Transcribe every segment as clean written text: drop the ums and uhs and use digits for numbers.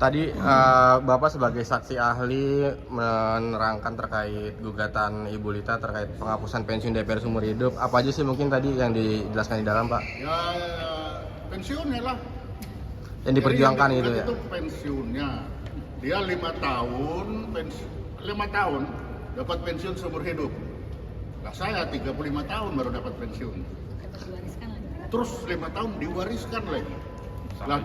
Tadi Bapak sebagai saksi ahli menerangkan terkait gugatan Ibu Lita terkait penghapusan pensiun DPR seumur hidup. Apa aja sih mungkin tadi yang dijelaskan di dalam, Pak? Ya, pensiunnya lah. Yang diperjuangkan jadi itu ya? Itu pensiunnya. Dia 5 tahun dapat pensiun seumur hidup. Nah, saya 35 tahun baru dapat pensiun. Terus 5 tahun diwariskan lagi. Lah,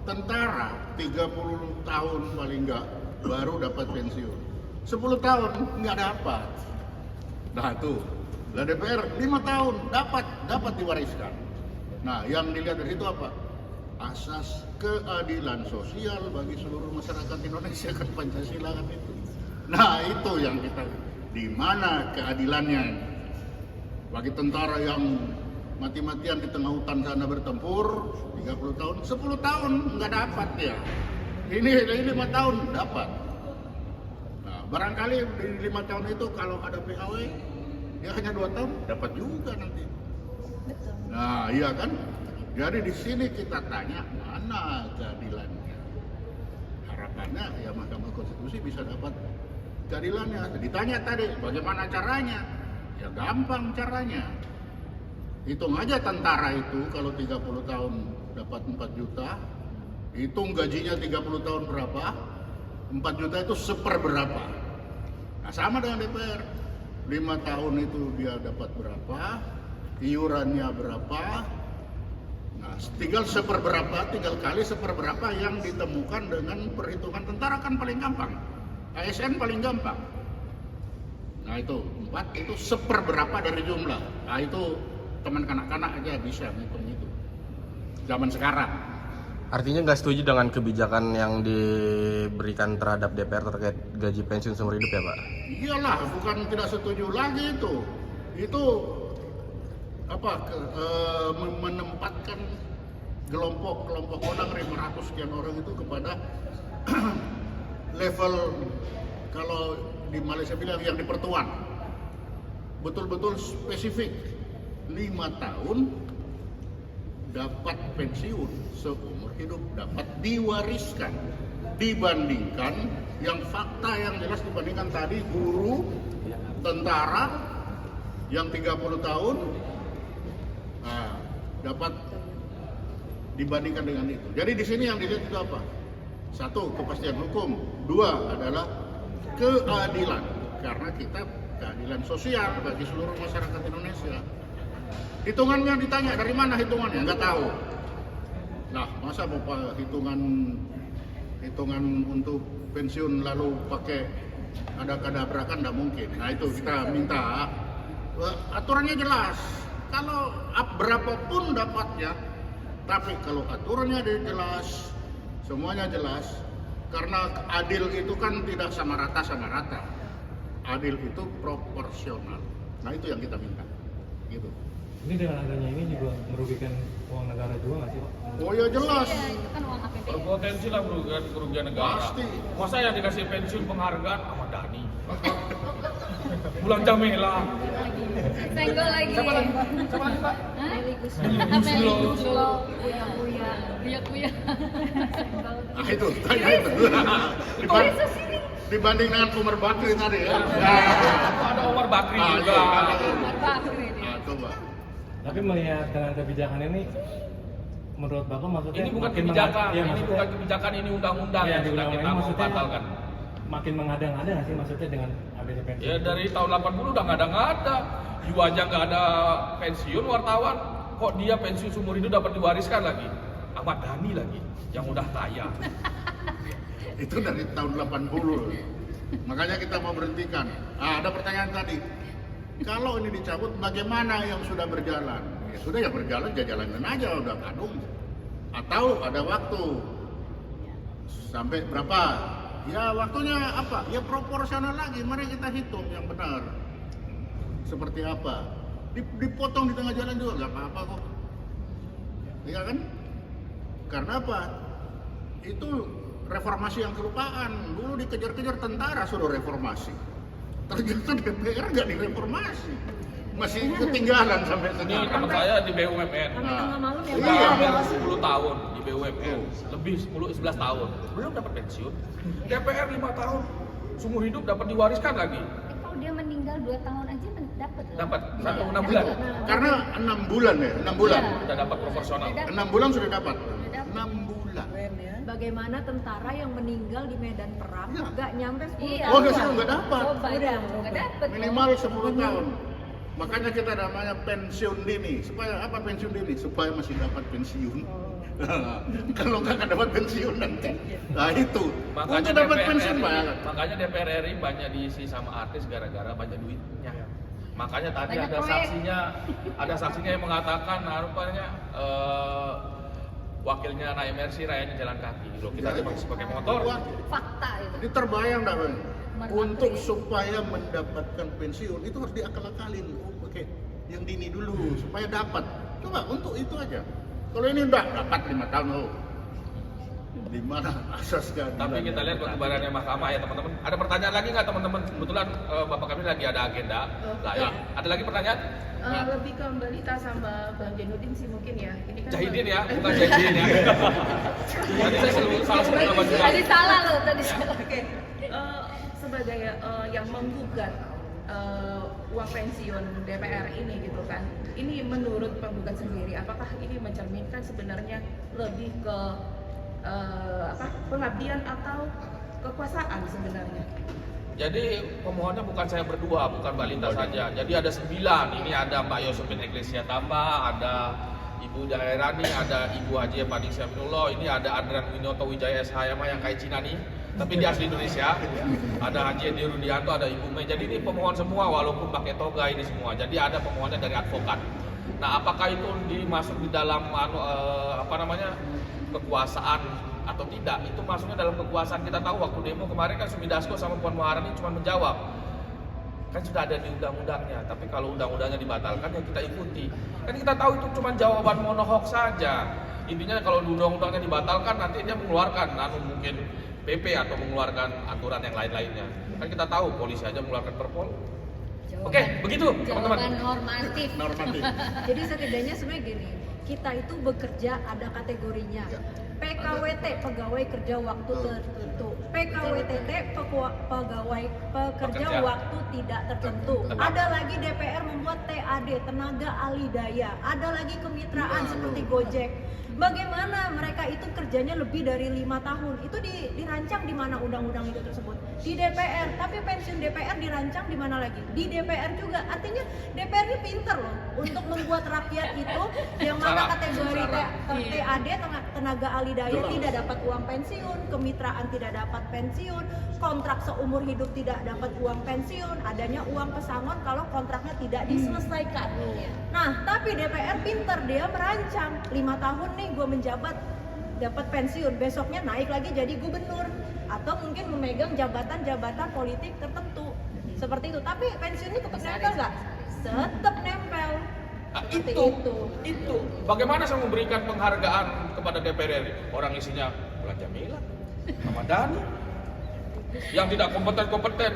tentara 30 tahun paling enggak baru dapat pensiun. 10 tahun nggak dapat. Nah tuh, lah DPR 5 tahun dapat diwariskan. Nah, yang dilihat dari itu apa? Asas keadilan sosial bagi seluruh masyarakat Indonesia, kan Pancasila kan itu. Nah, itu yang kita, di mana keadilannya bagi tentara yang mati-matian di tengah hutan sana bertempur 30 tahun, 10 tahun nggak dapat ya. Ini 5 tahun dapat. Nah, barangkali di 5 tahun itu kalau ada PAW dia hanya 2 tahun dapat juga nanti. Nah, iya kan? Jadi di sini kita tanya mana keadilannya. Harapannya ya Mahkamah Konstitusi bisa dapat keadilannya. Ditanya tadi bagaimana caranya? Ya gampang caranya. Hitung aja tentara itu kalau 30 tahun dapat 4 juta, hitung gajinya 30 tahun berapa, 4 juta itu seperberapa. Nah, sama dengan DPR, 5 tahun itu dia dapat berapa, iurannya berapa, nah tinggal seperberapa, tinggal kali seperberapa yang ditemukan dengan perhitungan tentara kan paling gampang, ASN paling gampang. Nah itu, 4 itu seperberapa dari jumlah, nah itu teman kanak-kanak aja bisa ngitung itu zaman sekarang. Artinya nggak setuju dengan kebijakan yang diberikan terhadap DPR terkait gaji pensiun seumur hidup ya, Pak? Iyalah, bukan tidak setuju lagi itu apa menempatkan kelompok orang 500 sekian orang itu kepada level, kalau di Malaysia bilang yang dipertuan, betul-betul spesifik 5 tahun dapat pensiun seumur hidup, dapat diwariskan, dibandingkan yang fakta yang jelas dibandingkan tadi guru, tentara yang 30 tahun dapat dibandingkan dengan itu. Jadi di sini yang dilihat itu apa? 1, kepastian hukum. 2 adalah keadilan, karena kita keadilan sosial bagi seluruh masyarakat Indonesia. Hitungannya ditanya dari mana hitungannya, nggak tahu. Nah, masa bapak hitungan untuk pensiun lalu pakai ada kadabrakan, nggak mungkin. Nah itu kita minta aturannya jelas. Kalau berapapun dapatnya, tapi kalau aturannya jelas, semuanya jelas. Karena adil itu kan tidak sama rata. Adil itu proporsional. Nah itu yang kita minta. Gitu. Ini dengan adanya ini juga merugikan uang negara juga nggak sih, Pak? Oh ya jelas. Iya, itu kan uang APBN. Berpotensi lah kerugian negara. Pasti. Masa yang dikasih pensiun penghargaan Ahmad Dhani, Mulan Jamila. Senggol lagi. Siapa lagi, Pak? Hah? Meli Guslo. Buya. Nah itu, tanya itu. Dibanding dengan Umar Bakri tadi ya. Ada Omar Bakri Ah, juga. Nah, coba. Tapi melihat dengan kebijakan ini, menurut Bapak maksudnya Ini bukan makin kebijakan, iya, ini maksudnya- bukan kebijakan, ini undang-undang Iya, yang di sudah undang-undang kita ini mau maksudnya batalkan. makin mengada-ngada nggak sih maksudnya dengan adanya pensiun? Ya dari tahun 80 udah nggak ada. You aja nggak ada pensiun wartawan, kok dia pensiun seumur hidup dapat diwariskan lagi. Ahmad Dhani lagi, yang udah kaya. Itu dari tahun 80. Makanya kita mau berhentikan. Ada pertanyaan tadi. Kalau ini dicabut, bagaimana yang sudah berjalan? Ya sudah, ya berjalan, jalanin aja, udah kadung. Atau ada waktu sampai berapa? Ya waktunya apa? Ya proporsional lagi. Mari kita hitung yang benar. Seperti apa? Dipotong di tengah jalan juga nggak apa-apa kok. Iya kan? Karena apa? Itu reformasi yang kelupaan. Dulu dikejar-kejar tentara suruh reformasi. Ternyata DPR nggak direformasi. masih ketinggalan sampai Ini sekarang. teman saya di BUMN. Sampai tengah malam ya. Sudah Iya. hampir 10 tahun di BUMN, lebih 10-11 tahun, belum dapat pensiun. DPR 5 tahun, seumur hidup dapat diwariskan lagi. Kalau dia meninggal 2 tahun aja dapat. Dapat 6 bulan, Karena 6 bulan ya, 6 bulan. Iya. udah dapat proporsional. 6 bulan sudah dapat. 6 bulan. Bagaimana tentara yang meninggal di medan perang Ya. nggak nyampe 10 Iya. Oh, tahun. nggak dapat. Coba itu, Udah. nggak dapat. Minimal 10 tahun. Makanya kita namanya pensiun dini. Supaya apa pensiun dini? Supaya masih dapat pensiun. Kalau nggak dapat pensiun nanti. Nah itu. Makanya Untuk dapat DPR pensiun RI, banget. makanya DPR RI banyak diisi sama artis gara-gara banyak duitnya. Makanya tadi Banyak ada proyek. saksinya yang mengatakan rupanya wakilnya naik Mercy rayanya jalan kaki. Loh, kita aja masih pakai motor. Wah, Fakta itu. ini terbayang dah Bang. Nomor Untuk satu. supaya mendapatkan pensiun itu harus diakal-akalin. Oh, pakai yang dini dulu supaya dapat. Coba untuk itu aja. Kalau ini udah dapat 5 tahun loh. Di mana asas keadilan? Tapi kita lihat perkembangannya mahkamah ya teman-teman. Ada pertanyaan lagi nggak teman-teman? Kebetulan Bapak kami lagi ada agenda lain. Ada lagi pertanyaan? Lebih ke Mbak Lita sama Bang Jainuddin sih mungkin ya. Ini kan Jahidin ya, bukan Jahidin ya. Tadi saya selalu salah sebut nama juga. Tadi salah loh, tadi salah. Oke. Sebagai yang menggugat uang pensiun DPR ini gitu kan. Ini menurut penggugat sendiri, apakah ini mencerminkan sebenarnya lebih ke pengabdian atau kekuasaan sebenarnya? Jadi pemohonnya bukan saya berdua, bukan Mbak Lita saja. Jadi ada 9. Ini ada Mbak Yosefin Eklesia Tamba, ada Ibu Daerani, ada Ibu Haji Paning Syamilullah, ini ada Adrian Winoto Wijaya SHMA yang kayak Cina nih, tapi dia asli Indonesia. Ada Haji Edi Rudianto, ada Ibu Mei. Jadi ini pemohon semua walaupun pakai toga ini semua. Jadi ada pemohonnya dari advokat. Nah, apakah itu dimasuk di dalam kekuasaan atau tidak? Itu masuknya dalam kekuasaan. Kita tahu waktu demo kemarin kan Sumi Dasko sama Puan Maharani cuma menjawab kan sudah ada di undang-undangnya, tapi kalau undang-undangnya dibatalkan ya kita ikuti. Kan kita tahu itu cuma jawaban monohok saja. Intinya kalau undang-undangnya dibatalkan nanti dia mengeluarkan mungkin PP atau mengeluarkan aturan yang lain-lainnya. Kan kita tahu polisi aja mengeluarkan perpol. Oke, begitu teman-teman. Jawaban normatif. Normatif. Jadi setidaknya sebenarnya gini, kita itu bekerja ada kategorinya. PKWT, pegawai kerja waktu tertentu. PKWTT, pegawai pekerja Pekerja. waktu tidak tertentu. Tetap. Ada lagi DPR membuat TAD, tenaga alih daya. Ada lagi kemitraan seperti Gojek. Bagaimana mereka itu kerjanya lebih dari 5 tahun? Itu dirancang di mana undang-undang itu tersebut? Di DPR. Tapi pensiun DPR dirancang di mana lagi? Di DPR juga. Artinya DPR ini pinter loh untuk membuat rakyat itu yang mana kategori TAD, tenaga alih daya tidak dapat uang pensiun, kemitraan tidak dapat pensiun, kontrak seumur hidup tidak dapat uang pensiun, adanya uang pesangon kalau kontraknya tidak diselesaikan. Nah, tapi DPR pinter, dia merancang 5 tahun nih gue menjabat dapat pensiun, besoknya naik lagi jadi gubernur atau mungkin memegang jabatan-jabatan politik tertentu seperti itu. Tapi pensiunnya tetap nempel nggak? Tetap nempel. Nah, Seperti itu. Bagaimana saya memberikan penghargaan kepada DPR RI? Orang isinya Bulan Jamila, Ahmad Dhani, yang tidak kompeten.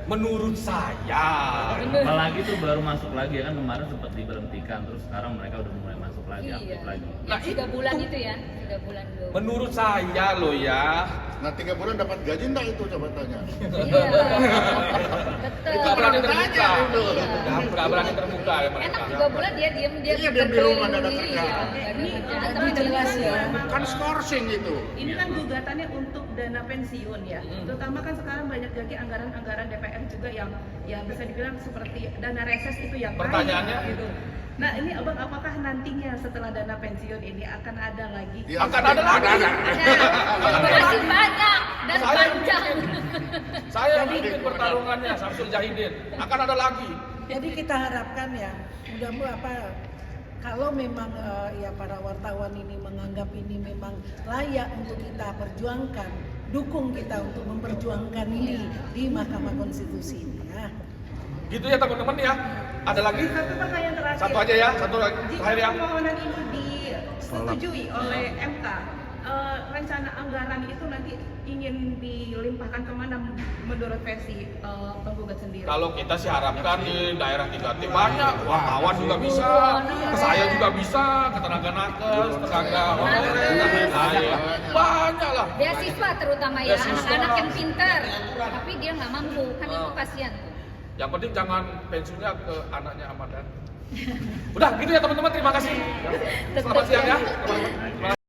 Menurut saya. Apalagi tuh baru masuk lagi ya kan, kemarin sempat diberhentikan, terus sekarang mereka udah mulai masuk lagi, aktif lagi. Nah, 3 bulan itu ya, 3 bulan dulu. Menurut saya loh ya. Nah 3 bulan dapat gaji enggak itu coba tanya. Iya. Betul. Nggak berani terbuka. Itu. Nggak berani terbuka ya mereka. Enak 3 bulan dia diam Iya, diam di rumah, nggak ada berkeliling. kerjaan. Iya, nggak ada kerjaan. Tapi jelas ya. Kan skorsing itu. Ini kan gugatannya untuk dana pensiun ya. Terutama kan sekarang banyak lagi anggaran-anggaran DPR juga yang ya bisa dibilang seperti dana reses itu yang Pertanyaannya? lain, gitu. Nah ini abang, apakah nantinya setelah dana pensiun ini akan ada lagi? Ya, Akan ada lagi. Ada. Masih banyak dan Saya- panjang. Saya bikin pertarungannya Samsul Jahidin. Akan ada lagi. Jadi kita harapkan ya, mudah-mudahan kalau memang ya para wartawan ini menganggap ini memang layak untuk kita perjuangkan, dukung kita untuk memperjuangkan ini di Mahkamah Konstitusi ini ya. Gitu ya teman-teman ya. Ada lagi? Satu pertanyaan terakhir. Satu aja ya, satu lagi. Jika Terakhir ya. permohonan ini disetujui oleh MK, rencana anggaran itu nanti ingin dilimpahkan kemana menurut versi penggugat sendiri? Kalau kita sih harapkan di daerah 3T banyak, wartawan juga bisa, ke saya juga bisa, ke tenaga nakes, tenaga honorer, banyak lah. Beasiswa terutama ya, Beasiswa. anak-anak yang pintar, tapi dia nggak mampu, kan itu kasihan. Yang penting jangan pensiunnya ke anaknya Ahmad Dhani. Udah gitu ya teman-teman, terima kasih. Selamat siang ya teman-teman.